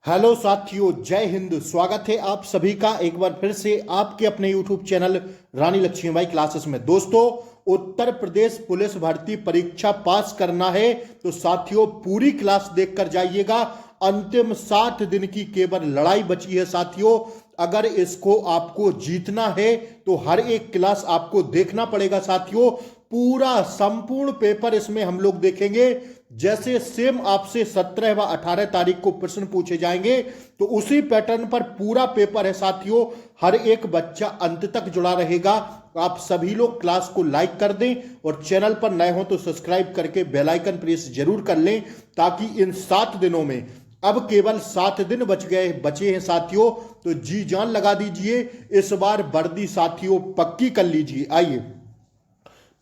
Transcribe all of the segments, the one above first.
Hello साथियों, जय हिंद। स्वागत है आप सभी का एक बार फिर से आपके अपने यूट्यूब चैनल रानी लक्ष्मीबाई क्लासेस में। दोस्तों, उत्तर प्रदेश पुलिस भर्ती परीक्षा पास करना है तो साथियों पूरी क्लास देखकर जाइएगा। अंतिम 60 दिन की केवल लड़ाई बची है साथियों। अगर इसको आपको जीतना है तो हर एक क्लास आपको देखना पड़ेगा साथियों। पूरा संपूर्ण पेपर इसमें हम लोग देखेंगे। जैसे सेम आपसे 17 व 18 तारीख को प्रश्न पूछे जाएंगे तो उसी पैटर्न पर पूरा पेपर है साथियों। हर एक बच्चा अंत तक जुड़ा रहेगा। आप सभी लोग क्लास को लाइक कर दें और चैनल पर नए हो तो सब्सक्राइब करके बेल आइकन प्रेस जरूर कर लें, ताकि इन 7 दिनों में, अब केवल 7 दिन बचे हैं साथियों, तो जी जान लगा दीजिए। इस बार वर्दी साथियों पक्की कर लीजिए। आइए,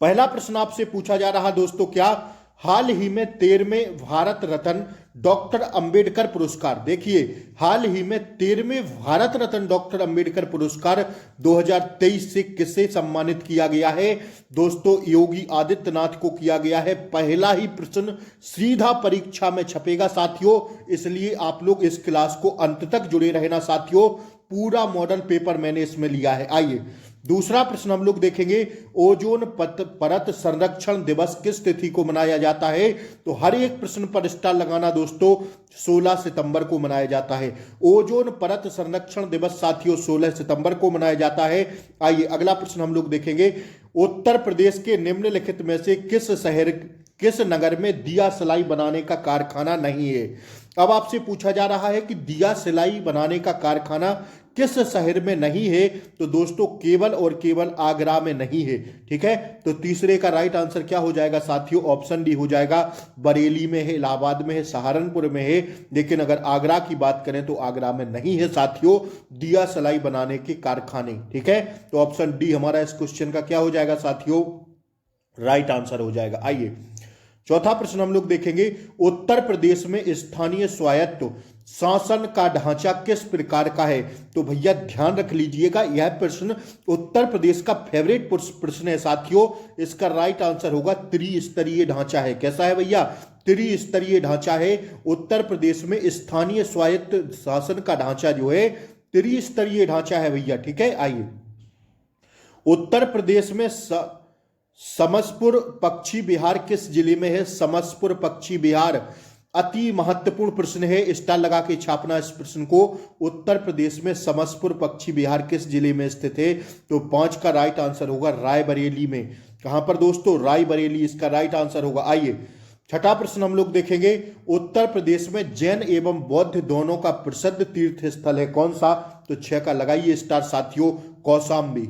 पहला प्रश्न आपसे पूछा जा रहा दोस्तों, क्या हाल ही में 13वें भारत रत्न डॉक्टर अंबेडकर पुरस्कार, देखिए हाल ही में 13वें भारत रत्न डॉक्टर अंबेडकर पुरस्कार 2023 से किसे सम्मानित किया गया है? दोस्तों, योगी आदित्यनाथ को किया गया है। पहला ही प्रश्न सीधा परीक्षा में छपेगा साथियों, इसलिए आप लोग इस क्लास को अंत तक जुड़े रहना साथियों। पूरा मॉडल पेपर मैंने इसमें लिया है। आइए, दूसरा प्रश्न हम लोग देखेंगे, ओजोन परत संरक्षण दिवस किस तिथि को मनाया जाता है? तो हर एक प्रश्न पर स्टार लगाना दोस्तों। 16 सितंबर को मनाया जाता है। ओजोन परत संरक्षण दिवस साथियों 16 सितंबर को मनाया जाता है। आइए, अगला प्रश्न हम लोग देखेंगे, उत्तर प्रदेश के निम्नलिखित में से किस नगर में दिया सिलाई बनाने का कारखाना नहीं है? अब आपसे पूछा जा रहा है कि दिया सिलाई बनाने का कारखाना किस शहर में नहीं है? तो दोस्तों, केवल और केवल आगरा में नहीं है। ठीक है, तो तीसरे का राइट आंसर क्या हो जाएगा साथियों? ऑप्शन डी हो जाएगा। बरेली में है, इलाहाबाद में है, सहारनपुर में है, लेकिन अगर आगरा की बात करें तो आगरा में नहीं है साथियों दिया सिलाई बनाने के कारखाने। ठीक है, तो ऑप्शन डी हमारा इस क्वेश्चन का क्या हो जाएगा साथियों? राइट आंसर हो जाएगा। आइए, चौथा प्रश्न हम लोग देखेंगे, उत्तर प्रदेश में स्थानीय स्वायत्त शासन का ढांचा किस प्रकार का है? तो भैया ध्यान रख लीजिएगा, यह प्रश्न उत्तर प्रदेश का फेवरेट प्रश्न है साथियों। इसका राइट आंसर होगा त्रिस्तरीय ढांचा है। कैसा है भैया? त्रिस्तरीय ढांचा है। उत्तर प्रदेश में स्थानीय स्वायत्त शासन का ढांचा जो है त्रिस्तरीय ढांचा है भैया। ठीक है, आइए, उत्तर प्रदेश में समसपुर पक्षी विहार किस जिले में है? समसपुर पक्षी विहार अति महत्वपूर्ण प्रश्न है, स्टार लगा के छापना इस प्रश्न को। उत्तर प्रदेश में समसपुर पक्षी विहार किस जिले में स्थित है? तो 5 का राइट आंसर होगा रायबरेली में। कहां पर दोस्तों? रायबरेली इसका राइट आंसर होगा। आइए, छठा प्रश्न हम लोग देखेंगे, उत्तर प्रदेश में जैन एवं बौद्ध दोनों का प्रसिद्ध तीर्थ स्थल है कौन सा? तो 6 का लगाइए स्टार साथियों, कौशाम्बी।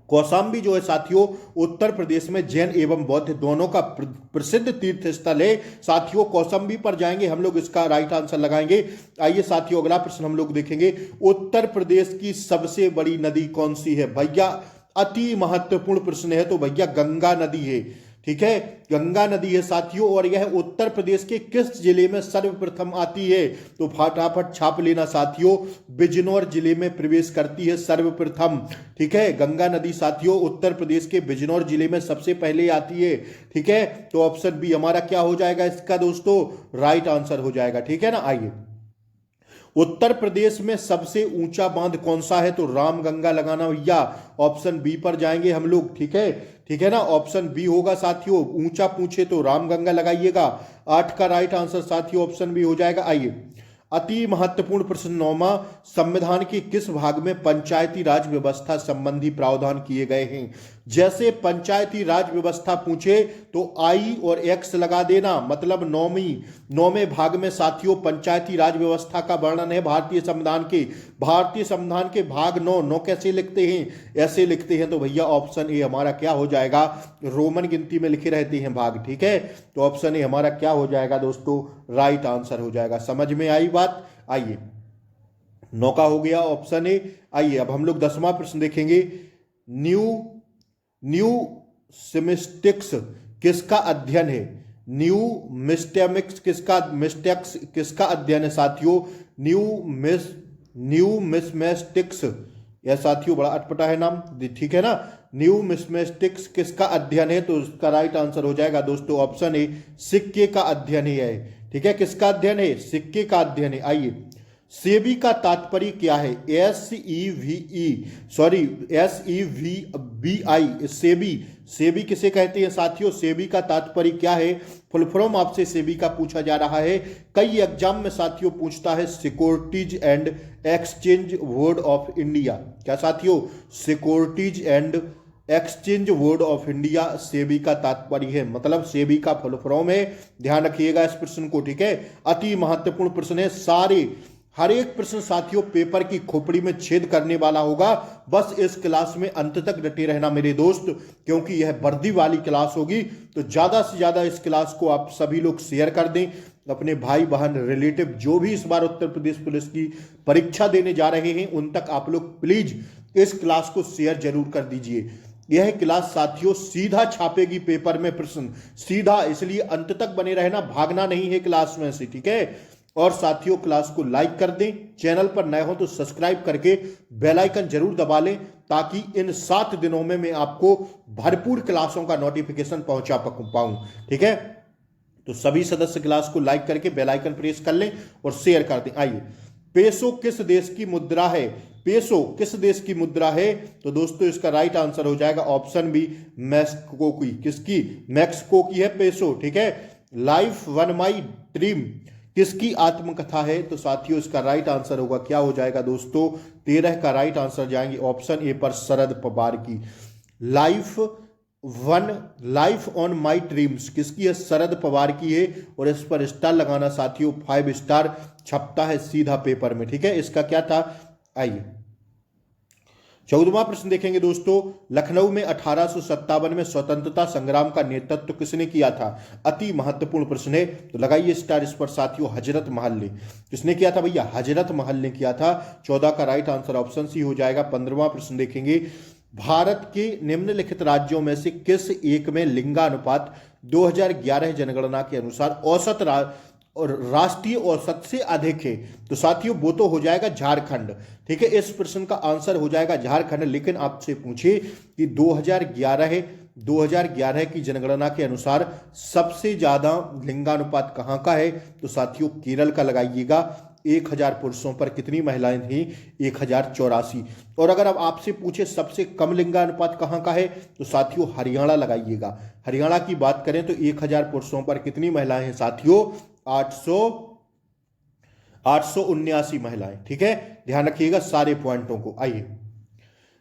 कौशाम्बी जो है साथियों उत्तर प्रदेश में जैन एवं बौद्ध दोनों का प्रसिद्ध तीर्थ स्थल है साथियों। कौशाम्बी पर जाएंगे हम लोग, इसका राइट आंसर लगाएंगे। आइए साथियों, अगला प्रश्न हम लोग देखेंगे, उत्तर प्रदेश की सबसे बड़ी नदी कौन सी है? भैया अति महत्वपूर्ण प्रश्न है, तो भैया गंगा नदी है। ठीक है, गंगा नदी है साथियों, और यह उत्तर प्रदेश के किस जिले में सर्वप्रथम आती है? तो फटाफट छाप लेना साथियों, बिजनौर जिले में प्रवेश करती है सर्वप्रथम। ठीक है, गंगा नदी साथियों उत्तर प्रदेश के बिजनौर जिले में सबसे पहले आती है। ठीक है, तो ऑप्शन बी हमारा क्या हो जाएगा इसका दोस्तों? राइट आंसर हो जाएगा। ठीक है ना, आइए, उत्तर प्रदेश में सबसे ऊंचा बांध कौन सा है? तो रामगंगा लगाना भैया। ऑप्शन बी पर जाएंगे हम लोग। ठीक है, ठीक है ना, ऑप्शन बी होगा साथियों। ऊंचा पूछे तो रामगंगा लगाइएगा। 8 का राइट आंसर साथियों ऑप्शन बी हो जाएगा। आइए, अति महत्वपूर्ण प्रश्न 9वां, संविधान के किस भाग में पंचायती राज व्यवस्था संबंधी प्रावधान किए गए हैं? जैसे पंचायती राज व्यवस्था पूछे तो आई और एक्स लगा देना, मतलब 9वें भाग में साथियों पंचायती राज व्यवस्था का वर्णन है भारतीय संविधान के। भारतीय संविधान के भाग 9 कैसे लिखते हैं? ऐसे लिखते हैं, तो भैया ऑप्शन ए हमारा क्या हो जाएगा? रोमन गिनती में लिखे रहते हैं भाग। ठीक है, तो ऑप्शन ए हमारा क्या हो जाएगा दोस्तों? राइट आंसर हो जाएगा। समझ में आई बात? आइए, 9 का हो गया ऑप्शन ए। आइए, अब हम लोग 10वां प्रश्न देखेंगे, न्यू सिमिस्टिक्स किसका अध्ययन है? न्यूमिस्टेमिक्स किसका अध्ययन है साथियों? न्यूमिस्मेटिक्स, यह साथियों बड़ा अटपटा है नाम। ठीक है ना, न्यूमिस्मेटिक्स किसका अध्ययन है? तो इसका राइट आंसर हो जाएगा दोस्तों ऑप्शन ए, सिक्के का अध्ययन ही है। ठीक है, किसका अध्ययन है? सिक्के का अध्ययन है। आइए, सेबी का तात्पर्य क्या है? SEBI, सेबी किसे कहते हैं साथियों? सेबी का तात्पर्य क्या है? फुल फॉर्म आपसे सेबी का पूछा जा रहा है। कई एग्जाम में साथियों पूछता है securities and exchange board of India. क्या साथियों? Securities and exchange board of India SEBI का तात्पर्य है, मतलब सेबी का फुल फॉर्म है। ध्यान रखिएगा इस प्रश्न को, ठीक है, अति महत्वपूर्ण प्रश्न है। हर एक प्रश्न साथियों पेपर की खोपड़ी में छेद करने वाला होगा। बस इस क्लास में अंत तक डटे रहना मेरे दोस्त, क्योंकि यह वर्दी वाली क्लास होगी। तो ज्यादा से ज्यादा इस क्लास को आप सभी लोग शेयर कर दें अपने भाई बहन रिलेटिव जो भी इस बार उत्तर प्रदेश पुलिस की परीक्षा देने जा रहे हैं, उन तक आप लोग प्लीज इस क्लास को शेयर जरूर कर दीजिए। यह क्लास साथियों सीधा छापेगी पेपर में प्रश्न, सीधा, इसलिए अंत तक बने रहना, भागना नहीं है क्लास में से, ठीक है। और साथियों क्लास को लाइक कर दें, चैनल पर नए हो तो सब्सक्राइब करके बेल आइकन जरूर दबा लें, ताकि इन 7 दिनों में मैं आपको भरपूर क्लासों का नोटिफिकेशन पहुंचा पाऊं, ठीक है। तो सभी सदस्य क्लास को लाइक करके बेल आइकन प्रेस कर लें और शेयर कर दें। आइए, पेसो किस देश की मुद्रा है? पेसो किस देश की मुद्रा है? तो दोस्तों इसका राइट आंसर हो जाएगा ऑप्शन बी, मैक्सिको की। किसकी? मैक्सिको की है पेसो, ठीक है। लाइफ वन माई ड्रीम किसकी आत्मकथा है? तो साथियों इसका राइट आंसर होगा, क्या हो जाएगा दोस्तों? 13 का राइट आंसर जाएंगे ऑप्शन ए पर, शरद पवार की। लाइफ ऑन माई ड्रीम्स किसकी है? शरद पवार की है। और इस पर स्टार लगाना साथियों, 5 स्टार छपता है सीधा पेपर में, ठीक है। इसका क्या था? आइए 14वां प्रश्न देखेंगे दोस्तों। लखनऊ में 1857 में स्वतंत्रता संग्राम का नेतृत्व किसने किया था? अति महत्वपूर्ण प्रश्न है, तो लगाइए स्टार इस पर साथियों। हजरत महल ने। किसने किया था भैया? हजरत महल ने किया था। 14 का राइट आंसर ऑप्शन सी हो जाएगा। 15वां प्रश्न देखेंगे। भारत के निम्नलिखित राज्यों में से किस एक में लिंगानुपात 2011 जनगणना के अनुसार औसत और राष्ट्रीय औसत से अधिक है? तो साथियों वो तो हो जाएगा झारखंड, ठीक है। इस प्रश्न का आंसर हो जाएगा झारखंड। लेकिन आपसे पूछे कि 2011 की जनगणना के अनुसार सबसे ज्यादा लिंगानुपात कहां का है? तो साथियों केरल का लगाइएगा। 1000 पुरुषों पर कितनी महिलाएं थी? 1084। और अगर अब आपसे पूछे सबसे कम लिंगानुपात कहां का है? तो साथियों हरियाणा लगाइएगा। हरियाणा की बात करें तो 1000 पुरुषों पर कितनी महिलाएं हैं साथियों? 879 महिलाएं, ठीक है। ध्यान रखिएगा सारे पॉइंटों को। आइए,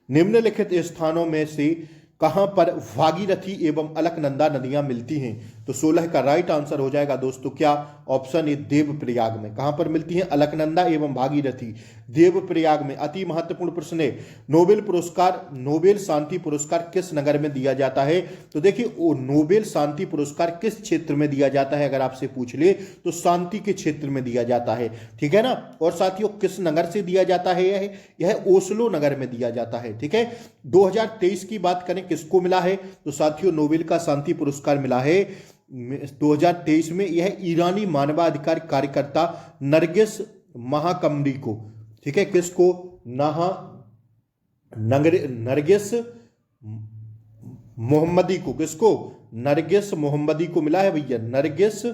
निम्नलिखित स्थानों में से कहां पर भागीरथी एवं अलकनंदा नदियां मिलती हैं? तो 16 का राइट आंसर हो जाएगा दोस्तों, क्या? ऑप्शन ए, देवप्रयाग में। कहां पर मिलती हैं अलकनंदा एवं भागीरथी? देवप्रयाग में। अति महत्वपूर्ण प्रश्न है। नोबेल शांति पुरस्कार किस नगर में दिया जाता है? तो देखिए वो नोबेल शांति पुरस्कार किस क्षेत्र में दिया जाता है, अगर आपसे पूछ ले तो शांति के क्षेत्र में दिया जाता है, ठीक है ना। और साथियों किस नगर से दिया जाता है? यह ओस्लो नगर में दिया जाता है, ठीक है। 2023 की बात करें किसको मिला है? तो साथियों नोबेल का शांति पुरस्कार मिला है 2023 में, यह ईरानी मानवाधिकार कार्यकर्ता नरगिस महाकमरी को, ठीक है। किसको? नरगिस मोहम्मदी को। किसको? नरगिस मोहम्मदी को मिला है भैया, नरगिस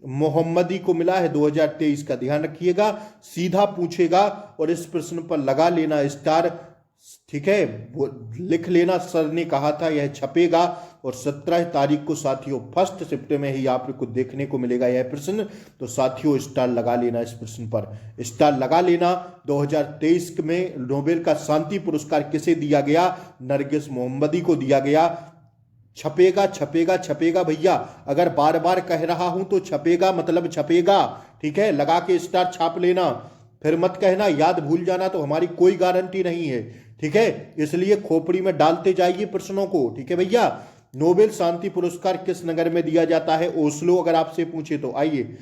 मोहम्मदी को मिला है 2023 का। ध्यान रखिएगा, सीधा पूछेगा और इस प्रश्न पर लगा लेना स्टार, ठीक है। वो लिख लेना, सर ने कहा था यह छपेगा। और 17 तारीख को साथियों फर्स्ट शिफ्ट में ही आपको देखने को मिलेगा यह प्रश्न। तो साथियों स्टार लगा लेना, इस प्रश्न पर स्टार लगा लेना। 2023 में नोबेल का शांति पुरस्कार किसे दिया गया? नरगिस मोहम्मदी को दिया गया। छपेगा छपेगा छपेगा भैया, अगर बार बार कह रहा हूं तो छपेगा मतलब छपेगा, ठीक है। लगा के स्टार छाप लेना, फिर मत कहना याद भूल जाना, तो हमारी कोई गारंटी नहीं है, ठीक है। इसलिए खोपड़ी में डालते जाइए प्रश्नों को, ठीक है भैया। नोबेल शांति पुरस्कार किस नगर में दिया जाता है? ओस्लो, अगर आपसे पूछे तो। आइए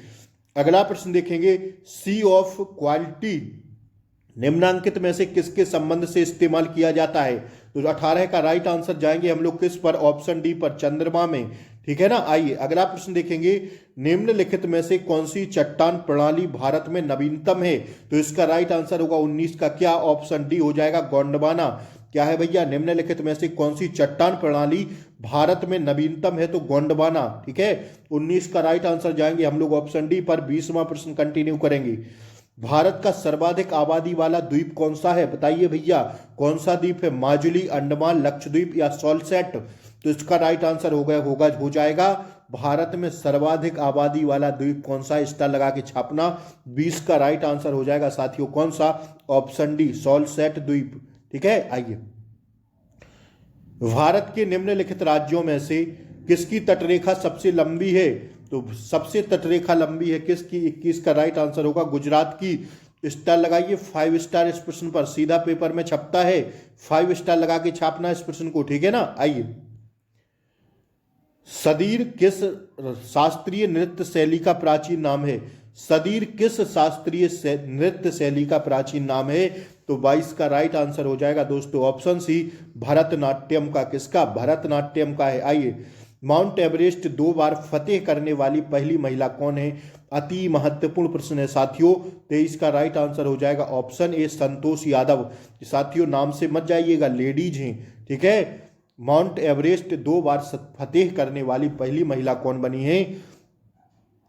अगला प्रश्न देखेंगे। सी ऑफ क्वालिटी निम्नांकित में से किसके संबंध से इस्तेमाल किया जाता है? तो 18 का राइट आंसर जाएंगे हम लोग किस पर? ऑप्शन डी पर, चंद्रमा में, ठीक है ना। आइए अगला प्रश्न देखेंगे। निम्नलिखित में से कौन सी चट्टान प्रणाली भारत में नवीनतम है? तो इसका राइट आंसर होगा 19 का, क्या? ऑप्शन डी हो जाएगा, गोंडवाना। क्या है भैया, निम्नलिखित में से कौन सी चट्टान प्रणाली भारत में नवीनतम है? तो गोंडवाना। ठीक है, 19 का राइट आंसर जाएंगे हम लोग ऑप्शन डी पर। 20वां प्रश्न कंटिन्यू करेंगे। भारत का सर्वाधिक आबादी वाला द्वीप कौन सा है? बताइए भैया, कौन सा द्वीप है? माजुली, अंडमान, लक्षद्वीप या सॉल्सेट? तो इसका राइट आंसर हो जाएगा भारत में सर्वाधिक आबादी वाला द्वीप कौन सा है? स्टार लगा के छापना। 20 का राइट आंसर हो जाएगा साथियों कौन सा? ऑप्शन डी, सॉल्सेट द्वीप। ठीक है, आइए। भारत के निम्नलिखित राज्यों में से किसकी तटरेखा सबसे लंबी है? तो सबसे तटरेखा लंबी है किसकी? 21 का राइट आंसर होगा गुजरात की। स्टार लगाइए, 5 स्टार इस प्रश्न पर सीधा पेपर में छपता है, 5 स्टार लगा के छापना इस प्रश्न को। ठीक है ना, आइए। सदीर किस शास्त्रीय नृत्य शैली का प्राचीन नाम है? सदीर किस शास्त्रीय नृत्य शैली का प्राचीन नाम है? तो 22 का राइट आंसर हो जाएगा दोस्तों ऑप्शन सी, भरतनाट्यम का। किसका? भरतनाट्यम का है। आइए। माउंट एवरेस्ट 2 बार फतेह करने वाली पहली महिला कौन है? अति महत्वपूर्ण प्रश्न है साथियों। 23 का राइट आंसर हो जाएगा ऑप्शन ए, संतोष यादव। साथियों नाम से मत जाइएगा, लेडीज हैं। ठीक है, माउंट एवरेस्ट 2 बार फतेह करने वाली पहली महिला कौन बनी है?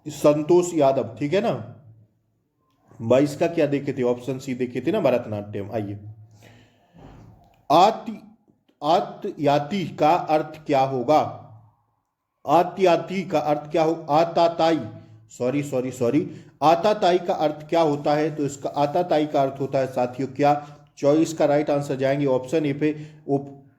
संतोष यादव। ठीक है ना। 22 का क्या देखे थे? ऑप्शन सी देखे थे ना, भरतनाट्यम। आइए। आत्याती का अर्थ क्या होगा? आत्याती का अर्थ क्या हो? आताताई, सॉरी, आताताई का अर्थ क्या होता है? तो इसका आताताई का अर्थ होता है साथियों क्या? 24 का राइट आंसर जाएंगे ऑप्शन ए पे।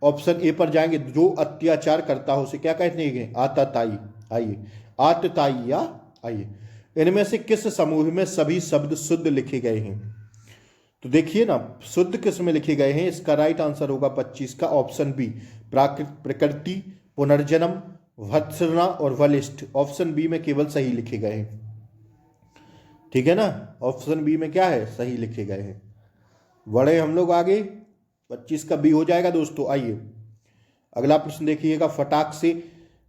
ऑप्शन ए पर जाएंगे, जो अत्याचार करता हो उसे क्या कहते हैं? आताताई। आइए, आतताई या आइए। इनमें से किस समूह में सभी शब्द शुद्ध लिखे गए हैं? तो देखिए ना, शुद्ध किस में लिखे गए हैं? इसका राइट आंसर होगा 25 का ऑप्शन बी, प्रकृति, पुनर्जन्म, भत्सना और वलिष्ठ। ऑप्शन बी में केवल सही लिखे गए हैं। ठीक है ना, ऑप्शन बी में क्या है? सही लिखे गए हैं। बढ़े हम लोग आगे, 25 का बी हो जाएगा दोस्तों। आइए अगला प्रश्न देखिएगा फटाक से।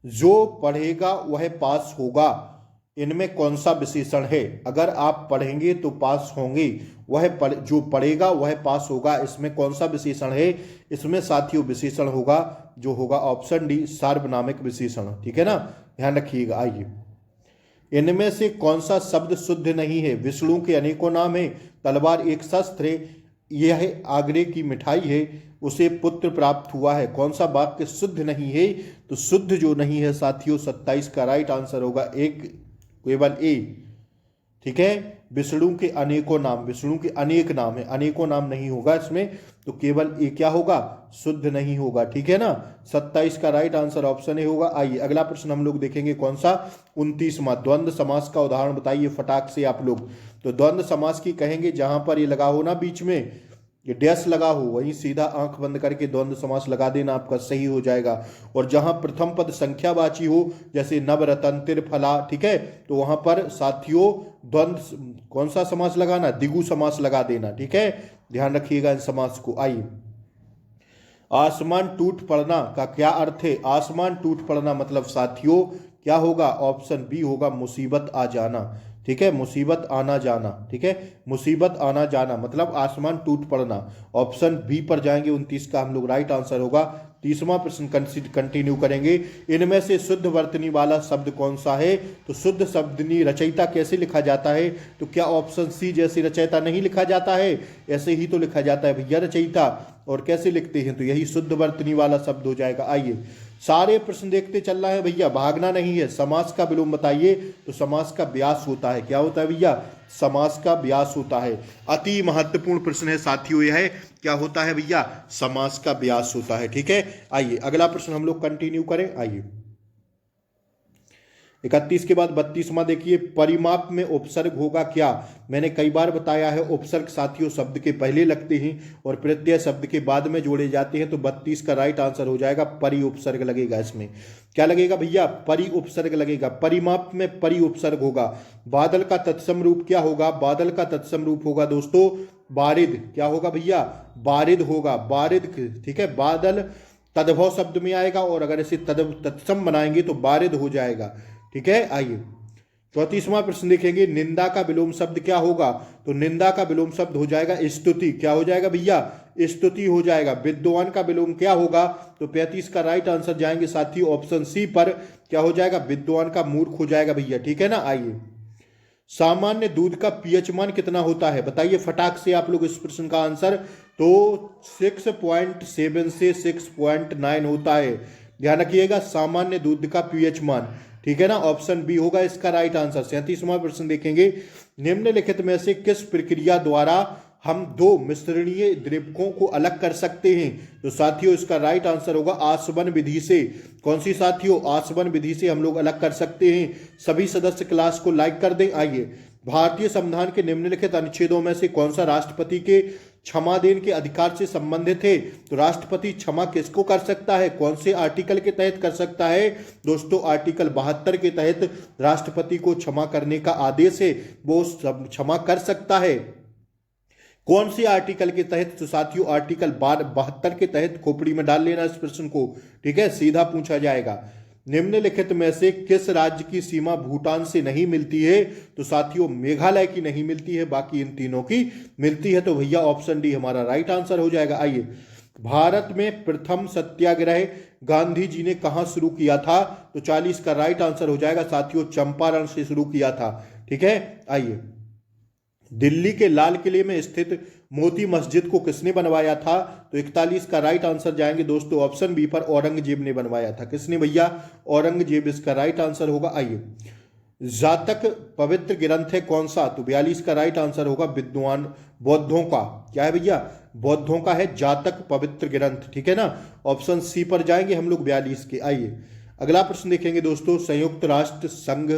जो पढ़ेगा वह पास होगा, इनमें कौन सा विशेषण है? अगर आप पढ़ेंगे तो पास होंगे, जो पढ़ेगा वह पास होगा, इसमें कौन सा विशेषण है? इसमें साथियों विशेषण होगा जो होगा ऑप्शन डी, सार्वनामिक विशेषण। ठीक है ना, ध्यान रखिएगा। आइए। इनमें से कौन सा शब्द शुद्ध नहीं है? विष्णु के अनेकों नाम है, तलवार एक शस्त्र है, यह आगरे की मिठाई है, उसे पुत्र प्राप्त हुआ है। कौन सा वाक्य शुद्ध नहीं है? तो शुद्ध जो नहीं है साथियों 27 का राइट आंसर होगा एक, केवल ए। ठीक है, विष्णु के अनेकों नाम, विष्णु के अनेक नाम है, अनेकों नाम नहीं होगा इसमें, तो केवल ए क्या होगा? शुद्ध नहीं होगा। ठीक है ना, 27 का राइट आंसर ऑप्शन ए होगा। आइए अगला प्रश्न हम लोग देखेंगे कौन सा? 29वां। द्वंद्व समास का उदाहरण बताइए फटाक से आप लोग। तो द्वंद्व समास की कहेंगे जहां पर ये लगा हो ना बीच में, ये डैश लगा हो, वहीं सीधा आंख बंद करके द्वंद्व समास लगा देना, आपका सही हो जाएगा। और जहां प्रथम पद संख्यावाची हो, जैसे नवरतन, तिरफला, ठीक है, तो वहां पर साथियों द्वंद्व कौन सा समास लगाना? द्विगु समास लगा देना। ठीक है, ध्यान रखिएगा इन समास को। आइए। आसमान टूट पड़ना का क्या अर्थ है? आसमान टूट पड़ना मतलब साथियों क्या होगा? ऑप्शन बी होगा, मुसीबत आ जाना। ठीक है, मुसीबत आना जाना। ठीक है, मुसीबत आना जाना मतलब आसमान टूट पड़ना। ऑप्शन बी पर जाएंगे, 29 का हम लोग राइट आंसर होगा। 30वां प्रश्न कंटिन्यू करेंगे। इनमें से शुद्ध वर्तनी वाला शब्द कौन सा है? तो शुद्ध शब्दनी रचयिता कैसे लिखा जाता है? तो क्या ऑप्शन सी जैसे रचयिता नहीं लिखा जाता है, ऐसे ही तो लिखा जाता है भैया रचयिता। और कैसे लिखते हैं? तो यही शुद्ध वर्तनी वाला शब्द हो जाएगा। आइए सारे प्रश्न देखते चलना है भैया, भागना नहीं है। समास का विलोम बताइए। तो समास का व्यास होता है, क्या होता है भैया? समास का व्यास होता है। अति महत्वपूर्ण प्रश्न है साथियों यह, क्या होता है भैया? समास का व्यास होता है। ठीक है, आइए अगला प्रश्न हम लोग कंटिन्यू करें। आइए 31 के बाद 32वां देखिए, परिमाप में उपसर्ग होगा क्या? मैंने कई बार बताया है, उपसर्ग साथियों शब्द के पहले लगते हैं और प्रत्यय शब्द के बाद में जोड़े जाते हैं। तो 32 का राइट आंसर हो जाएगा परि उपसर्ग लगेगा। इसमें क्या लगेगा भैया? परि उपसर्ग लगेगा। परिमाप में परि उपसर्ग होगा। बादल का तत्सम रूप क्या होगा? बादल का तत्सम रूप होगा दोस्तों बारिद। क्या होगा भैया? बारिद होगा, बारिद। ठीक है, बादल तद्भव शब्द में आएगा और अगर इसे तत्सम बनाएंगे तो बारिद हो जाएगा। ठीक है, आइए 34वां प्रश्न देखेंगे, निंदा का विलोम शब्द क्या होगा? तो निंदा का विलोम शब्द हो जाएगा स्तुति। क्या हो जाएगा भैया? स्तुति हो जाएगा। विद्वान का विलोम क्या होगा? तो 35 का राइट आंसर जाएंगे साथियों ऑप्शन सी पर। क्या हो जाएगा? विद्वान का मूर्ख हो जाएगा भैया, ठीक है ना। आइए, सामान्य दूध का पीएच मान कितना होता है? बताइए फटाक से आप लोग इस प्रश्न का आंसर। तो 6.7 से 6.9 होता है। ध्यान रखिएगा, सामान्य दूध का पीएच मान, ठीक है ना। ऑप्शन बी होगा इसका राइट आंसर। 37वां प्रश्न देखेंगे, निम्नलिखित में से किस प्रक्रिया द्वारा हम दो मिश्रणीय द्रव्यों को अलग कर सकते हैं? तो साथियों इसका राइट आंसर होगा आसवन विधि से। कौन सी साथियों? आसवन विधि से हम लोग अलग कर सकते हैं। सभी सदस्य क्लास को लाइक कर दें। आइए, भारतीय संविधान के निम्नलिखित अनुच्छेदों में से कौन सा राष्ट्रपति के क्षमा देने के अधिकार से संबंधित है? तो राष्ट्रपति क्षमा किसको कर सकता है? कौन से आर्टिकल के तहत कर सकता है? दोस्तों आर्टिकल 72 के तहत राष्ट्रपति को क्षमा करने का आदेश है, वो क्षमा कर सकता है। कौन से आर्टिकल के तहत? तो साथियों आर्टिकल 72 के तहत। खोपड़ी में डाल लेना इस प्रश्न को, ठीक है, सीधा पूछा जाएगा। निम्नलिखित में से किस राज्य की सीमा भूटान से नहीं मिलती है? तो साथियों मेघालय की नहीं मिलती है, बाकी इन तीनों की मिलती है। तो भैया ऑप्शन डी हमारा राइट आंसर हो जाएगा। आइए, भारत में प्रथम सत्याग्रह गांधी जी ने कहां शुरू किया था? तो 40 का राइट आंसर हो जाएगा साथियों चंपारण से शुरू किया था, ठीक है। आइए, दिल्ली के लाल किले में स्थित मोती मस्जिद को किसने बनवाया था? तो 41 का राइट आंसर जाएंगे दोस्तों ऑप्शन बी पर, औरंगजेब ने बनवाया था। किसने भैया? औरंगजेब इसका राइट आंसर होगा। आइए, जातक पवित्र ग्रंथ है कौन सा? तो 42 का राइट आंसर होगा विद्वान बौद्धों का। क्या है भैया? बौद्धों का है जातक पवित्र ग्रंथ, ठीक है ना। ऑप्शन सी पर जाएंगे हम लोग 42 के। आइए, अगला प्रश्न देखेंगे दोस्तों, संयुक्त राष्ट्र संघ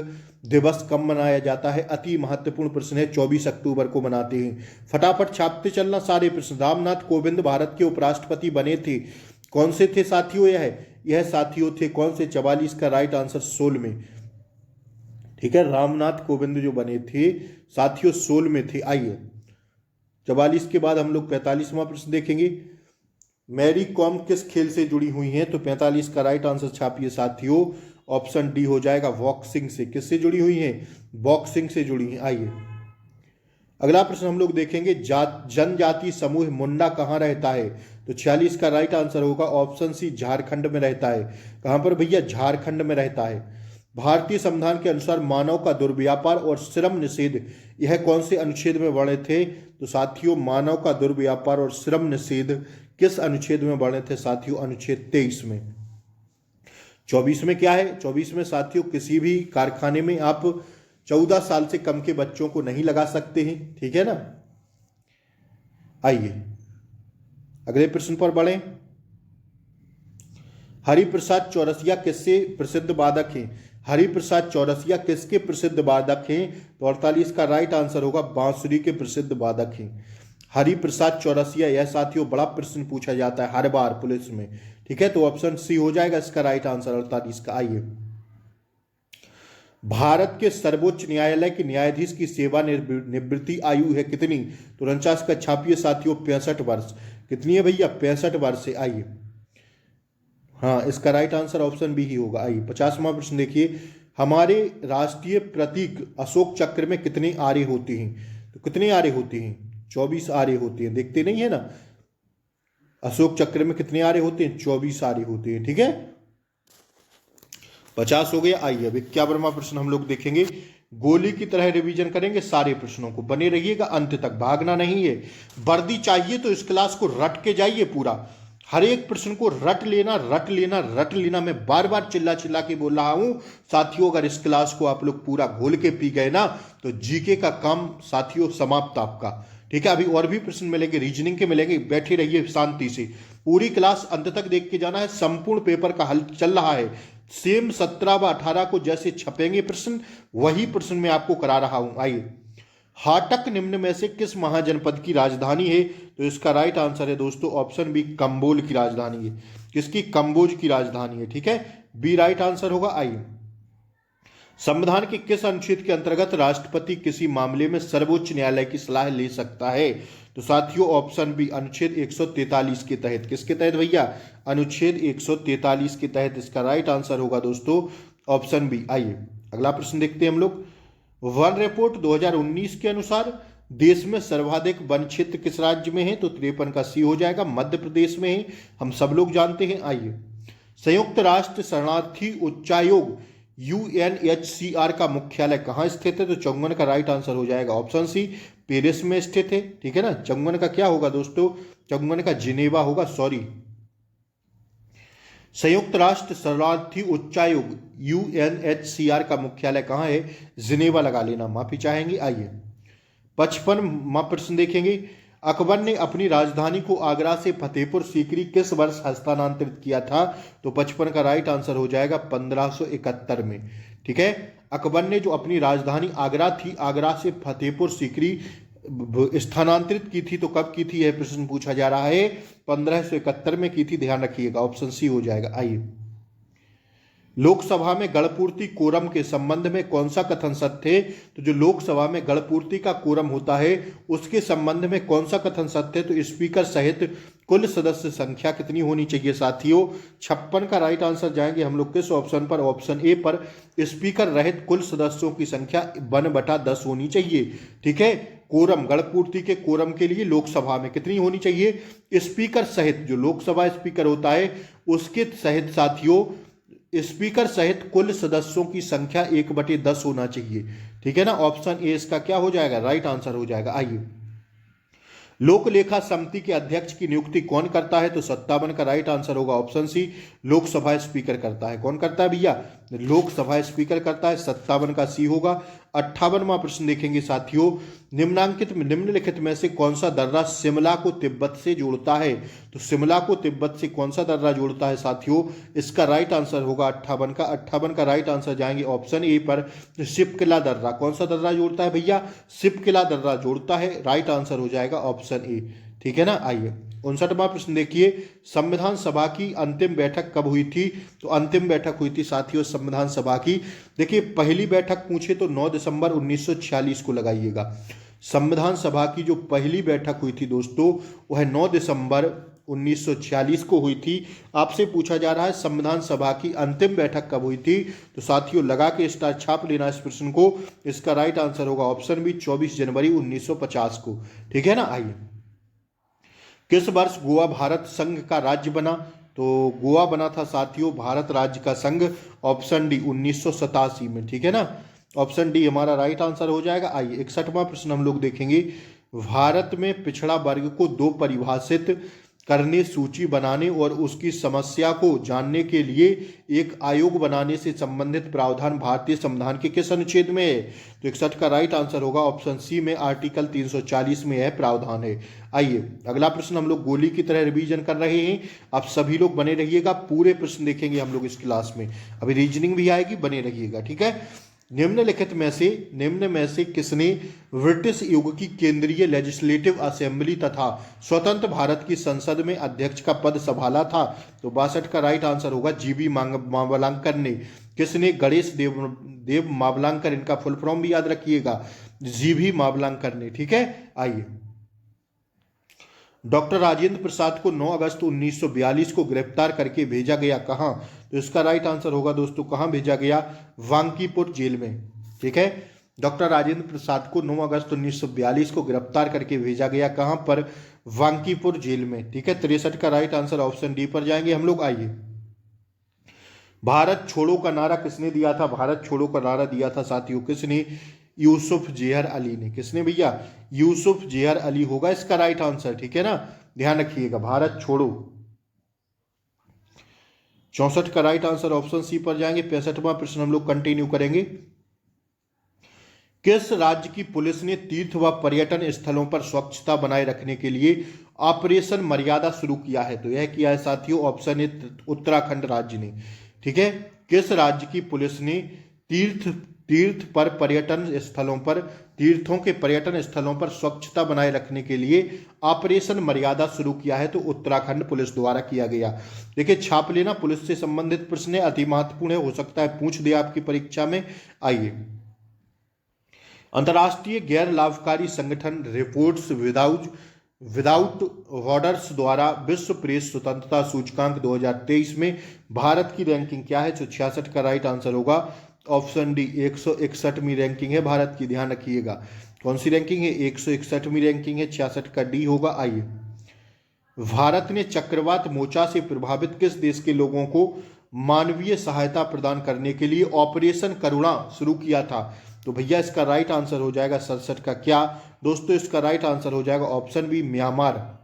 दिवस कब मनाया जाता है? अति महत्वपूर्ण प्रश्न है, 24 अक्टूबर को मनाते हैं। फटाफट छापते चलना सारे प्रश्न। रामनाथ कोविंद भारत के उपराष्ट्रपति बने थे, कौन से थे साथियों? यह साथियों थे कौन से? 44 का राइट आंसर 16 में, ठीक है। रामनाथ कोविंद जो बने थे साथियों 16 में थे। आइए, 44 के बाद हम लोग 45वां प्रश्न देखेंगे, मैरी कॉम किस खेल से जुड़ी हुई हैं? तो 45 का राइट आंसर छापिए साथियों, ऑप्शन डी हो जाएगा बॉक्सिंग से। किससे जुड़ी हुई हैं? बॉक्सिंग से जुड़ी हैं। आइए, अगला प्रश्न हम लोग देखेंगे, जनजाति समूह मुंडा कहाँ रहता है? तो 46 का राइट आंसर होगा ऑप्शन सी, झारखंड में रहता है। कहां पर भैया? झारखंड में रहता है। भारतीय संविधान के अनुसार मानव का दुर्व्यापार और श्रम निषेध, यह कौन से अनुच्छेद में वर्णित थे? तो साथियों मानव का दुर्व्यापार और श्रम निषेध किस अनुच्छेद में वर्णित थे साथियों? अनुच्छेद 23 में। 24 में क्या है? 24 में साथियों किसी भी कारखाने में आप 14 साल से कम के बच्चों को नहीं लगा सकते हैं, ठीक है ना। आइए, अगले प्रश्न पर बढ़ें। हरिप्रसाद चौरसिया किससे प्रसिद्ध वादक हैं? हरिप्रसाद चौरसिया किसके प्रसिद्ध वादक हैं? तो 48 का राइट आंसर होगा बांसुरी के प्रसिद्ध वादक हैं हरिप्रसाद चौरसिया। यह साथियों बड़ा प्रश्न पूछा जाता है हर बार पुलिस में, ठीक है। तो ऑप्शन सी हो जाएगा इसका राइट आंसर 48 का। आइए, भारत के सर्वोच्च न्यायालय के न्यायाधीश की सेवा निवृत्ति आयु है कितनी? तो 49 का छापिए साथियों 65 वर्ष। कितनी है भैया? 65 वर्ष से। आइए, हाँ इसका राइट आंसर ऑप्शन बी ही होगा। आइए, 50वां प्रश्न देखिए, हमारे राष्ट्रीय प्रतीक अशोक चक्र में कितने आरे होते हैं? तो कितने आरे होते हैं? 24 आरे होते हैं। देखते नहीं है ना, अशोक चक्र में कितने आरे होते हैं? 24 आरे होते हैं, ठीक है। 50 हो गया। आइए, अब 51वां प्रश्न हम लोग देखेंगे। गोली की तरह रिवीजन करेंगे सारे प्रश्नों को, बने रहिएगा अंत तक, भागना नहीं है। वर्दी चाहिए तो इस क्लास को रट के जाइए पूरा, हर एक प्रश्न को रट लेना रट लेना रट लेना। मैं बार बार चिल्ला चिल्ला के बोल रहा हूं साथियों, अगर इस क्लास को आप लोग पूरा घोल के पी गए ना तो जीके का काम साथियों समाप्त आपका, ठीक है। अभी और भी प्रश्न मिलेंगे, रीजनिंग के मिलेंगे, बैठे रहिए शांति से, पूरी क्लास अंत तक देख के जाना है। संपूर्ण पेपर का हल चल रहा है, सेम 17 व 18 को जैसे छपेंगे प्रश्न वही प्रश्न मैं आपको करा रहा हूं। आइए, हाटक निम्न में से किस महाजनपद की राजधानी है? तो इसका राइट आंसर है दोस्तों ऑप्शन बी, कंबोज की राजधानी है। किसकी? कंबोज की राजधानी है, ठीक है, बी राइट आंसर होगा। आइए, संविधान के किस अनुच्छेद के अंतर्गत राष्ट्रपति किसी मामले में सर्वोच्च न्यायालय की सलाह ले सकता है? तो साथियों ऑप्शन बी, अनुच्छेद 143 के तहत। किसके तहत भैया? अनुच्छेद 143 के तहत इसका राइट आंसर होगा दोस्तों ऑप्शन बी। आइए, अगला प्रश्न देखते हैं हम लोग। वन रिपोर्ट 2019 के अनुसार देश में सर्वाधिक वन क्षेत्र किस राज्य में है? तो 53 का सी हो जाएगा, मध्य प्रदेश में है, हम सब लोग जानते हैं। आइए, संयुक्त राष्ट्र शरणार्थी उच्चायोग यूएनएचसीआर का मुख्यालय कहाँ स्थित है? तो 54 का राइट आंसर हो जाएगा ऑप्शन सी, पेरिस में स्थित है। ठीक है ना, 54 का क्या होगा दोस्तों? 54 का जिनेवा होगा, सॉरी। संयुक्त राष्ट्र शरणार्थी उच्चायोग यूएनएचसीआर का मुख्यालय कहाँ है? जिनेवा लगा लेना, माफी चाहेंगे। आइए, 55वां प्रश्न देखेंगे। अकबर ने अपनी राजधानी को आगरा से फतेहपुर सीकरी किस वर्ष हस्तांतरित किया था? तो 55 का राइट आंसर हो जाएगा 1571 में। ठीक है, अकबर ने जो अपनी राजधानी आगरा थी, आगरा से फतेहपुर सीकरी स्थानांतरित की थी, तो कब की थी यह प्रश्न पूछा जा रहा है? 1571 में की थी, ध्यान रखिएगा, ऑप्शन सी हो जाएगा। आइए, लोकसभा में गणपूर्ति कोरम के संबंध में कौन सा कथन सत्य है? तो जो लोकसभा में गणपूर्ति का कोरम होता है उसके संबंध में कौन सा कथन सत्य है? तो स्पीकर सहित कुल सदस्य संख्या कितनी होनी चाहिए साथियों? 56 का राइट आंसर जाएंगे हम लोग किस ऑप्शन पर? ऑप्शन ए पर, स्पीकर रहित कुल सदस्यों की संख्या 1/10 होनी चाहिए। ठीक है, कोरम, गणपूर्ति के कोरम के लिए लोकसभा में कितनी होनी चाहिए? स्पीकर सहित, जो लोकसभा स्पीकर होता है उसके सहित साथियों, स्पीकर सहित कुल सदस्यों की संख्या 1/10 होना चाहिए। ठीक है ना, ऑप्शन ए इसका क्या हो जाएगा? राइट आंसर हो जाएगा। आइए, लोक लेखा समिति के अध्यक्ष की नियुक्ति कौन करता है? तो 57 का राइट आंसर होगा ऑप्शन सी, लोकसभा स्पीकर करता है। कौन करता है भैया? लोकसभा स्पीकर करता है, 57 का सी होगा। 58वां प्रश्न देखेंगे साथियों। निम्नलिखित में से कौन सा दर्रा शिमला को तिब्बत से जोड़ता है? तो शिमला को तिब्बत से कौन सा दर्रा जोड़ता है साथियों? इसका राइट आंसर होगा 58 का। 58 का राइट आंसर जाएंगे ऑप्शन ए पर, शिपकिला दर्रा। कौन सा दर्रा जोड़ता है भैया? शिपकिला दर्रा जोड़ता है, राइट आंसर हो जाएगा ऑप्शन ए। ठीक है ना, आइए 59वां प्रश्न देखिए। संविधान सभा की अंतिम बैठक कब हुई थी? तो अंतिम बैठक हुई थी साथियों संविधान सभा की, देखिए पहली बैठक पूछे तो 9 दिसंबर 1946 को लगाइएगा। संविधान सभा की जो पहली बैठक हुई थी दोस्तों वह 9 दिसंबर 1946 को हुई थी। आपसे पूछा जा रहा है संविधान सभा की अंतिम बैठक कब हुई थी? तो साथियों लगा के स्टार छाप लेना इस प्रश्न को। इसका राइट आंसर होगा ऑप्शन बी, 24 जनवरी 1950 को। ठीक है ना, आइए, किस वर्ष गोवा भारत संघ का राज्य बना? तो गोवा बना था साथियों भारत राज्य का संघ, ऑप्शन डी 1987 में। ठीक है ना, ऑप्शन डी हमारा राइट आंसर हो जाएगा। आइए 61वां प्रश्न हम लोग देखेंगे। भारत में पिछड़ा वर्ग को दो परिभाषित करने, सूची बनाने और उसकी समस्या को जानने के लिए एक आयोग बनाने से संबंधित प्रावधान भारतीय संविधान के किस अनुच्छेद में है? तो 61 का राइट आंसर होगा ऑप्शन सी में, आर्टिकल 340 में यह प्रावधान है। आइए अगला प्रश्न हम लोग गोली की तरह रिवीजन कर रहे हैं, आप सभी लोग बने रहिएगा, पूरे प्रश्न देखेंगे हम लोग इस क्लास में, अभी रीजनिंग भी आएगी, बने रहिएगा। ठीक है, निम्न में से किसने ब्रिटिश युग की केंद्रीय लेजिस्लेटिव असेंबली तथा स्वतंत्र भारत की संसद में अध्यक्ष का पद संभाला था? तो 62 का राइट आंसर होगा जीबी मावलंकर ने। किसने? गणेश देव मावलंकर, इनका फुल फॉर्म भी याद रखिएगा, जीबी मावलंकर ने। ठीक है, आइए, डॉक्टर राजेंद्र प्रसाद को 9 अगस्त 1942 को गिरफ्तार करके भेजा गया कहां? तो इसका राइट आंसर होगा दोस्तों कहां भेजा गया? वांकीपुर जेल में। ठीक है, डॉक्टर राजेंद्र प्रसाद को 9 अगस्त 1942 को गिरफ्तार करके भेजा गया कहां पर? वांकीपुर जेल में। ठीक है, 63 का राइट आंसर ऑप्शन डी पर जाएंगे हम लोग। आइए, भारत छोड़ो का नारा किसने दिया था? भारत छोड़ो का नारा दिया था साथियों किसने? यूसुफ जहर अली ने। किसने भैया? यूसुफ जहर अली होगा इसका राइट आंसर। ठीक है ना, ध्यान रखिएगा, भारत छोड़ो। 64 का राइट आंसर ऑप्शन सी पर जाएंगे। 65वां प्रश्न हम लोग कंटिन्यू करेंगे। किस राज्य की पुलिस ने तीर्थ व पर्यटन स्थलों पर स्वच्छता बनाए रखने के लिए ऑपरेशन मर्यादा शुरू किया है? तो यह किया है साथियों ऑप्शन ए, उत्तराखंड राज्य ने। ठीक है, किस राज्य की पुलिस ने तीर्थों के पर्यटन स्थलों पर स्वच्छता बनाए रखने के लिए ऑपरेशन मर्यादा शुरू किया है? तो उत्तराखंड पुलिस द्वारा किया गया। देखिए छाप लेना, पुलिस से संबंधित प्रश्न है, अति महत्वपूर्ण है, हो सकता है पूछ दे आपकी परीक्षा में। आइए, अंतर्राष्ट्रीय गैर लाभकारी संगठन रिपोर्ट्स विदाउट बॉर्डर्स द्वारा विश्व प्रेस स्वतंत्रता सूचकांक 2023 में भारत की रैंकिंग क्या है? तो 66 का राइट आंसर होगा ऑप्शन डी 161वीं रैंकिंग है भारत की, ध्यान रखिएगा। कौन सी रैंकिंग है? 161वीं रैंकिंग है, 66 का डी होगा। आइए, भारत ने चक्रवात मोचा से प्रभावित किस देश के लोगों को मानवीय सहायता प्रदान करने के लिए ऑपरेशन करुणा शुरू किया था? तो भैया इसका राइट आंसर हो जाएगा 67 का क्या दोस्तों? इसका राइट आंसर हो जाएगा ऑप्शन बी, म्यांमार।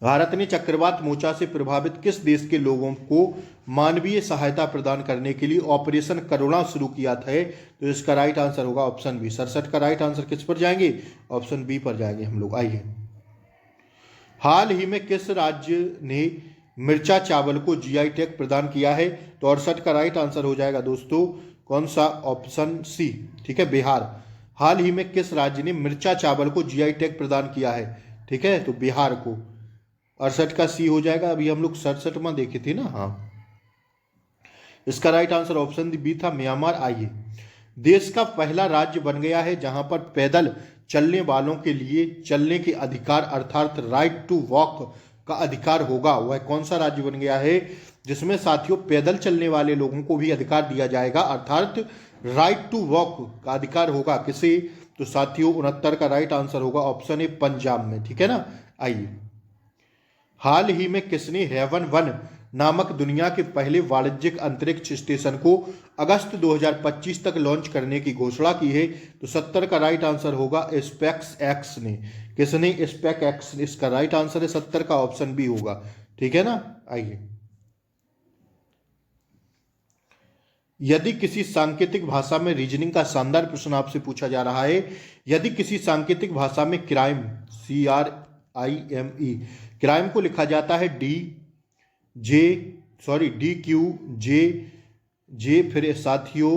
भारत ने चक्रवात मोचा से प्रभावित किस देश के लोगों को मानवीय सहायता प्रदान करने के लिए ऑपरेशन करुणा शुरू किया था? तो इसका राइट आंसर होगा ऑप्शन बी। 67 का राइट आंसर किस पर जाएंगे? ऑप्शन बी पर जाएंगे हम लोग। आइए, हाल ही में किस राज्य ने मिर्चा चावल को जीआई टैग प्रदान किया है? तो 68 का राइट आंसर हो जाएगा दोस्तों कौन सा? ऑप्शन सी, ठीक है, बिहार। हाल ही में किस राज्य ने मिर्चा चावल को जीआई टैग प्रदान किया है? ठीक है, तो बिहार को। 68 का सी हो जाएगा। अभी हम लोग 67 में देखे थे ना। हाँ, इसका राइट आंसर ऑप्शन बी था, म्यांमार। आइए, देश का पहला राज्य बन गया है जहां पर पैदल चलने वालों के लिए चलने के अधिकार अर्थात राइट टू वॉक का अधिकार होगा। वह कौन सा राज्य बन गया है जिसमें साथियों पैदल चलने वाले लोगों को भी अधिकार दिया जाएगा अर्थात राइट टू वॉक का अधिकार होगा? किसे? तो साथियों 69 का राइट आंसर होगा ऑप्शन ए, पंजाब में। ठीक है ना। आइए, हाल ही में किसने हेवन 1 नामक दुनिया के पहले वाणिज्यिक अंतरिक्ष स्टेशन को अगस्त 2025 तक लॉन्च करने की घोषणा की है? तो 70 का राइट आंसर होगा स्पेस एक्स ने। किसने? Space x. इसका राइट आंसर है 70 का ऑप्शन बी होगा। ठीक है ना। आइए, यदि किसी सांकेतिक भाषा में रीजनिंग का शानदार प्रश्न आपसे पूछा जा रहा है, यदि किसी सांकेतिक भाषा में क्राइम CRIME क्राइम को लिखा जाता है DQ J फिर साथियों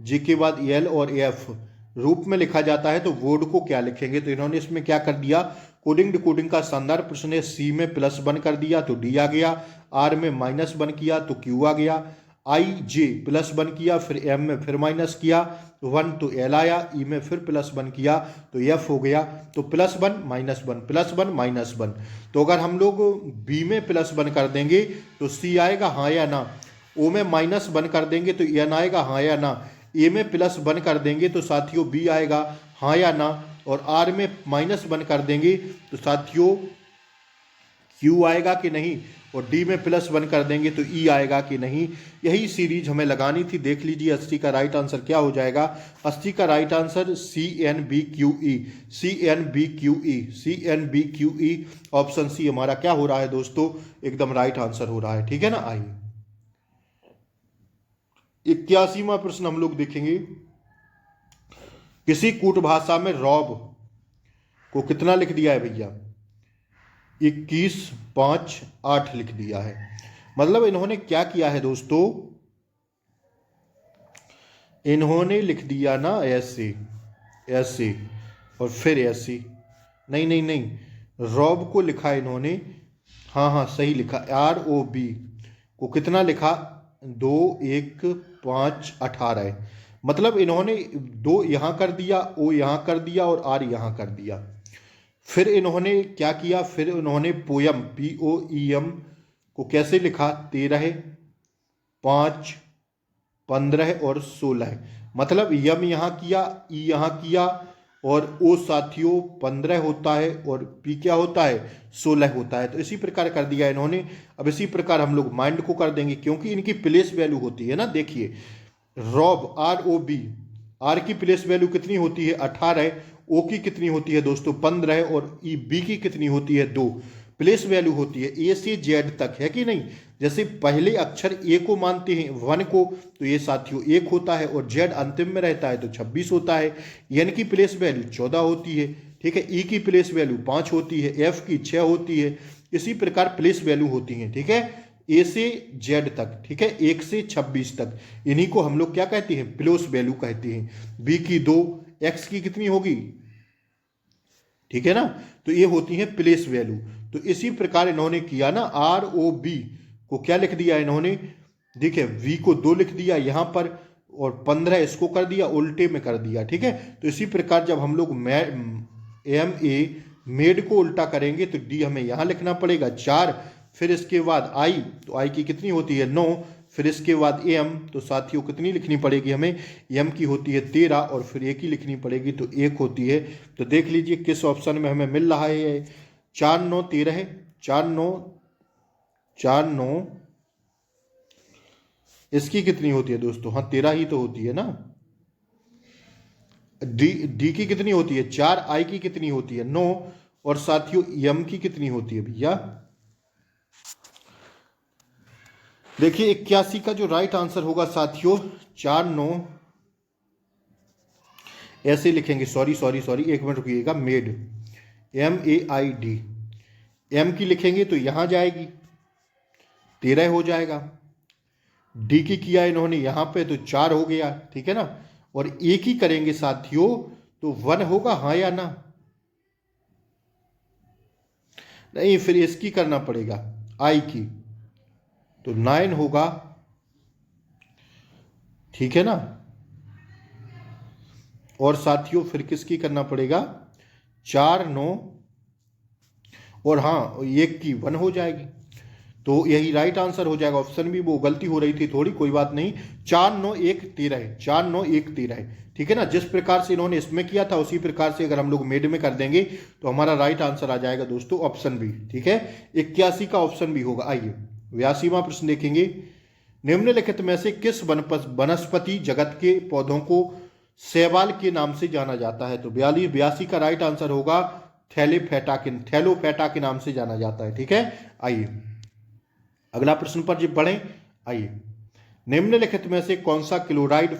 जे के बाद L और F रूप में लिखा जाता है तो वर्ड को क्या लिखेंगे? तो इन्होंने इसमें क्या कर दिया, कोडिंग डिकोडिंग का शानदार प्रश्न है। C में +1 कर दिया तो D आ गया, R में -1 किया तो Q आ गया, IJ +1 किया फिर M में फिर माइनस किया 1 तो L आया, E में फिर +1 किया तो F हो गया। तो +1 -1 +1 -1। तो अगर हम लोग B में +1 कर देंगे तो C आएगा हाँ या ना, O में -1 कर देंगे तो N आएगा हाँ या ना, A में +1 कर देंगे तो साथियों B आएगा हाँ या ना, और R में -1 कर देंगे तो साथियों Q आएगा कि नहीं, और D में +1 कर देंगे तो E आएगा कि नहीं। यही सीरीज हमें लगानी थी। देख लीजिए 80 का राइट आंसर क्या हो जाएगा। 80 का right answer CNBQE option C हमारा क्या हो रहा है दोस्तों, एकदम राइट आंसर हो रहा है। ठीक है ना। आइए 81वां प्रश्न हम लोग देखेंगे। किसी कूट भाषा में रॉब को कितना लिख दिया है भैया? 21, 5, 8 लिख दिया है। मतलब इन्होंने क्या किया है दोस्तों, इन्होंने लिख दिया ना ऐसे और फिर ऐसे, नहीं, रॉब को लिखा इन्होंने, हाँ सही लिखा, ROB को कितना लिखा? 2, 1, 5, 18। मतलब इन्होंने 2 यहां कर दिया, O यहां कर दिया और R यहां कर दिया। फिर इन्होंने क्या किया, फिर इन्होंने पोयम POEM को कैसे लिखा? 13, 5, 15 और 16। मतलब यम यहाँ किया, E यहाँ किया और O साथियों 15 होता है और P क्या होता है? 16 होता है। तो इसी प्रकार कर दिया इन्होंने। अब इसी प्रकार हम लोग माइंड को कर देंगे क्योंकि इनकी प्लेस वैल्यू होती है ना। देखिए रॉब ROB, R की प्लेस वैल्यू कितनी होती है? 18, O की कितनी होती है दोस्तों? 15 और B की कितनी होती है? 2। प्लेस वैल्यू होती है A से Z तक, है कि नहीं। जैसे पहले अक्षर A को मानते हैं 1 को तो ये साथियों 1 होता है और Z अंतिम में रहता है तो 26 होता है। N की प्लेस वैल्यू 14 होती है, ठीक है। E की प्लेस वैल्यू 5 होती है, F की 6 होती है। इसी प्रकार प्लेस वैल्यू होती है, ठीक है, A से Z तक, ठीक है, 1 से 26 तक। इन्हीं को हम लोग क्या कहते हैं? प्लेस वैल्यू कहते हैं। B की 2, X की कितनी होगी? ठीक है ना। तो ये होती है प्लेस वैल्यू। तो इसी प्रकार इन्होंने किया ना, ROB को क्या लिख दिया इन्होंने? देखिए V को 2 लिख दिया यहां पर और 15 इसको कर दिया, उल्टे में कर दिया, ठीक है। तो इसी प्रकार जब हम लोग मेड को उल्टा करेंगे तो D हमें यहां लिखना पड़ेगा 4, फिर इसके बाद I, तो I की कितनी होती है? 9, फिर इसके बाद एम, तो साथियों कितनी लिखनी पड़ेगी हमें, एम की होती है 13 और फिर ए की लिखनी पड़ेगी तो 1 होती है। तो देख लीजिए किस ऑप्शन में हमें मिल रहा है, 4 9 13 है, 4 9 4 9, इसकी कितनी होती है दोस्तों, हाँ 13 ही तो होती है ना। डी की कितनी होती है 4, आई की कितनी होती है 9 और साथियों एम की कितनी होती है भैया, देखिए 81 का जो राइट आंसर होगा साथियों 4 9, ऐसे लिखेंगे, सॉरी 1 मिनट रुकिएगा, मेड, MAID, एम की लिखेंगे तो यहां जाएगी 13 हो जाएगा, डी की किया इन्होंने यहां पे तो 4 हो गया, ठीक है ना, और ए की करेंगे साथियों तो 1 होगा, हाँ या ना, नहीं फिर इसकी करना पड़ेगा आई की, तो 9 होगा, ठीक है ना, और साथियों फिर किसकी करना पड़ेगा 4 9 और हाँ 1 की 1 हो जाएगी, तो यही राइट आंसर हो जाएगा। ऑप्शन भी वो गलती हो रही थी थोड़ी, कोई बात नहीं, 4 9 1 13 है, 4 9 1 13 है, ठीक है ना। जिस प्रकार से इन्होंने इसमें किया था उसी प्रकार से अगर हम लोग मेड में कर देंगे तो हमारा राइट आंसर आ जाएगा दोस्तों ऑप्शन बी, ठीक है, 81 का ऑप्शन बी होगा। आइए 82वां प्रश्न देखेंगे, निम्नलिखित में से किस वनस्पति जगत के पौधों को शैवाल के नाम से जाना जाता है, तो 82 का राइट आंसर होगा थैलोफेटा के नाम से जाना जाता है, ठीक है। आइए अगला प्रश्न पर जब बढ़ें, आइए निम्नलिखित में से कौन सा क्लोराइड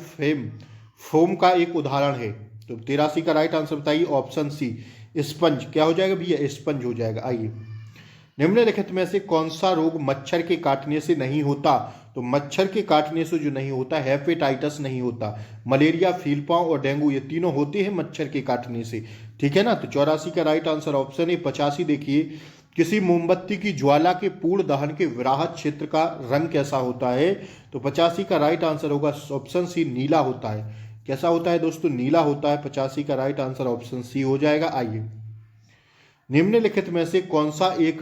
फोम का एक उदाहरण है, तो 83 का राइट आंसर बताइए, ऑप्शन सी स्पंज, क्या हो जाएगा भैया स्पंज हो जाएगा। आइए निम्नलिखित में से कौन सा रोग मच्छर के काटने से नहीं होता, तो मच्छर के काटने से जो नहीं होता हेपेटाइटिस नहीं होता, मलेरिया, फीलपाव और डेंगू ये तीनों होते हैं मच्छर के काटने से, ठीक है ना। तो 84 का राइट आंसर ऑप्शन है। 85 देखिए, किसी मोमबत्ती की ज्वाला के पूर्ण दहन के विराहत क्षेत्र का रंग कैसा होता है, तो 85 का राइट आंसर होगा ऑप्शन सी नीला होता है, कैसा होता है दोस्तों, नीला होता है, 85 का राइट आंसर ऑप्शन सी हो जाएगा। आइए निम्नलिखित में से कौन सा एक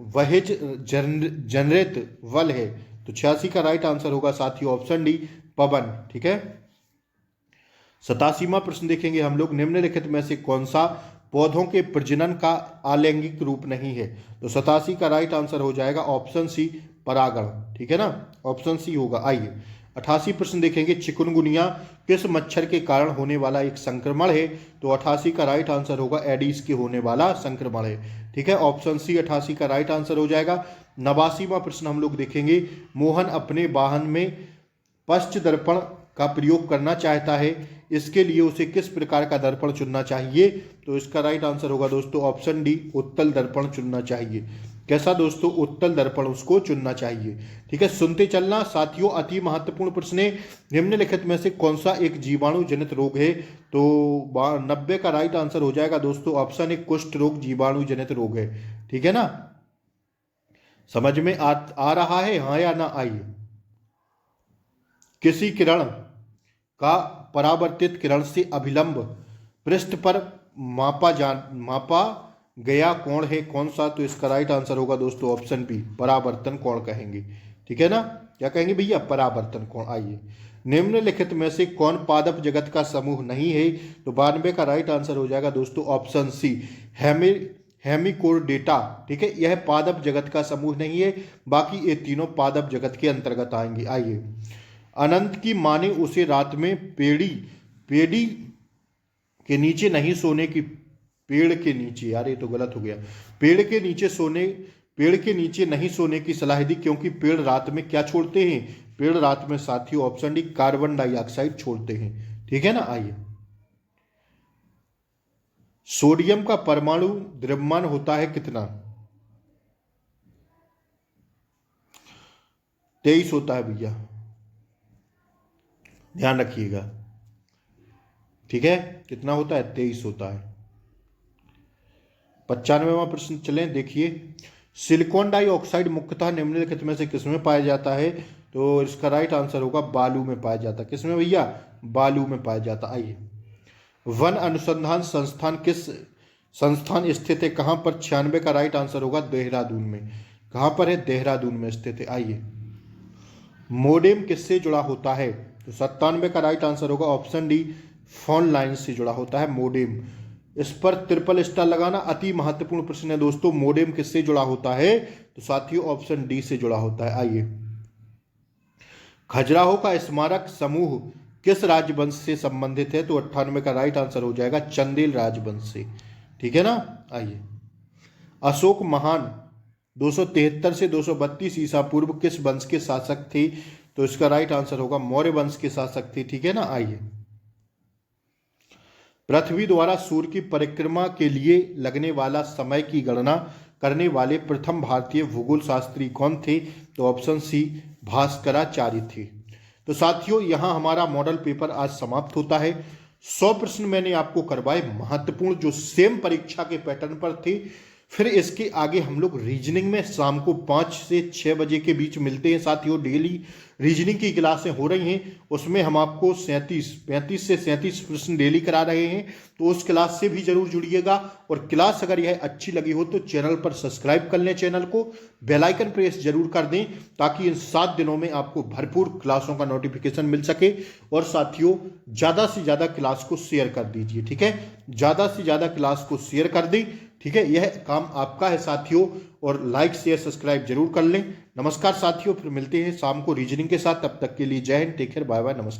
वहिज जनरेट वल है, तो 86 का राइट आंसर होगा साथियों ऑप्शन डी पवन, ठीक है। 87वां प्रश्न देखेंगे हम लोग, निम्नलिखित में से कौन सा पौधों के प्रजनन का अलैंगिक रूप नहीं है, तो 87 का राइट आंसर हो जाएगा ऑप्शन सी परागण, ठीक है ना, ऑप्शन सी होगा। आइए 88 प्रश्न देखेंगे, चिकुनगुनिया किस मच्छर के कारण होने वाला एक संक्रमण है, तो 88 का राइट आंसर होगा एडिस के होने वाला संक्रमण है, ठीक है, ऑप्शन सी 88 का राइट आंसर हो जाएगा। 89वां प्रश्न हम लोग देखेंगे, मोहन अपने वाहन में पश्च दर्पण का प्रयोग करना चाहता है, इसके लिए उसे किस प्रकार का दर्पण चुनना चाहिए, तो इसका राइट आंसर होगा दोस्तों ऑप्शन डी उत्तल दर्पण चुनना चाहिए, कैसा दोस्तों, उत्तल दर्पण उसको चुनना चाहिए, ठीक है। सुनते चलना साथियों, अति महत्वपूर्ण प्रश्न है, निम्नलिखित में से कौन सा एक जीवाणु जनित रोग है, तो 90 का राइट आंसर हो जाएगा दोस्तों ऑप्शन एक कुष्ठ रोग जीवाणु जनित रोग है, ठीक है ना, समझ में आ रहा है, हाँ या ना। आइए किसी किरण का परावर्तित किरण से अभिलंब पृष्ठ पर मापा गया कोण है कौन सा, तो इसका राइट आंसर होगा दोस्तों ऑप्शन बी परावर्तन कोण कहेंगे, ठीक है ना, क्या कहेंगे भैया परावर्तन कोण। आइए निम्नलिखित में से कौन पादप जगत का समूह नहीं है, तो 92 का राइट आंसर हो जाएगा दोस्तों ऑप्शन सी हेमिकोर्डेटा, ठीक है, यह पादप जगत का समूह नहीं है, बाकी ये तीनों पादप जगत के अंतर्गत आएंगे। आइए अनंत की मां ने उसे रात में पेड़ी के नीचे नहीं सोने की, पेड़ के नीचे, यार ये तो गलत हो गया, पेड़ के नीचे नहीं सोने की सलाह दी, क्योंकि पेड़ रात में क्या छोड़ते हैं, पेड़ रात में साथियों ऑप्शन डी कार्बन डाइऑक्साइड छोड़ते हैं, ठीक है ना। आइए सोडियम का परमाणु द्रव्यमान होता है कितना, 23 होता है भैया, ध्यान रखिएगा, ठीक है, कितना होता है 23 होता है। 95वां प्रश्न चलें, देखिए सिलिकॉन डाइऑक्साइड मुख्यतः निम्नलिखित में से किसमें पाया जाता है, तो इसका राइट आंसर होगा बालू में पाया जाता है, किसमें भैया, बालू में पाया जाता। आइए वन अनुसंधान संस्थान किस संस्थान स्थित है, कहां पर, 96 का राइट आंसर होगा देहरादून में, कहां पर है, देहरादून में स्थित है। आइए मोडेम किससे जुड़ा होता है? तो 97 का राइट आंसर होगा ऑप्शन डी, फोन लाइन से जुड़ा होता है मोडेम। इस पर ट्रिपल स्टार लगाना अति महत्वपूर्ण प्रश्न है दोस्तों। मोडेम किससे जुड़ा होता है? तो साथियों ऑप्शन डी से जुड़ा होता है। आइए, खजुराहो का स्मारक समूह किस राजवंश से संबंधित है? तो 98 का राइट आंसर हो जाएगा चंदेल राजवंश से। ठीक है ना। आइए, अशोक महान 273 से 232 ईसा पूर्व किस वंश के शासक थे? तो इसका राइट आंसर होगा मौर्य वंश के शासक थे। ठीक है ना। आइए, पृथ्वी द्वारा सूर्य की परिक्रमा के लिए लगने वाला समय की गणना करने वाले प्रथम भारतीय भूगोल शास्त्री कौन थे? तो ऑप्शन सी, भास्कराचार्य थे। तो साथियों, यहां हमारा मॉडल पेपर आज समाप्त होता है। 100 प्रश्न मैंने आपको करवाए महत्वपूर्ण, जो सेम परीक्षा के पैटर्न पर थे। फिर इसके आगे हम लोग रीजनिंग में शाम को 5 से 6 बजे के बीच मिलते हैं। साथियों, डेली रीजनिंग की क्लासें हो रही हैं, उसमें हम आपको 35 से 37 प्रश्न डेली करा रहे हैं। तो उस क्लास से भी जरूर जुड़िएगा। और क्लास अगर यह अच्छी लगी हो तो चैनल पर सब्सक्राइब कर लें, चैनल को बेल आइकन प्रेस जरूर कर दें, ताकि इन 7 दिनों में आपको भरपूर क्लासों का नोटिफिकेशन मिल सके। और साथियों, ज़्यादा से ज़्यादा क्लास को शेयर कर दीजिए। ठीक है, ज़्यादा से ज़्यादा क्लास को शेयर कर दें। ठीक है, यह काम आपका है साथियों। और लाइक शेयर सब्सक्राइब जरूर कर लें। नमस्कार साथियों, फिर मिलते हैं शाम को रीजनिंग के साथ। तब तक के लिए Jai Hind, take care, bye bye, नमस्कार।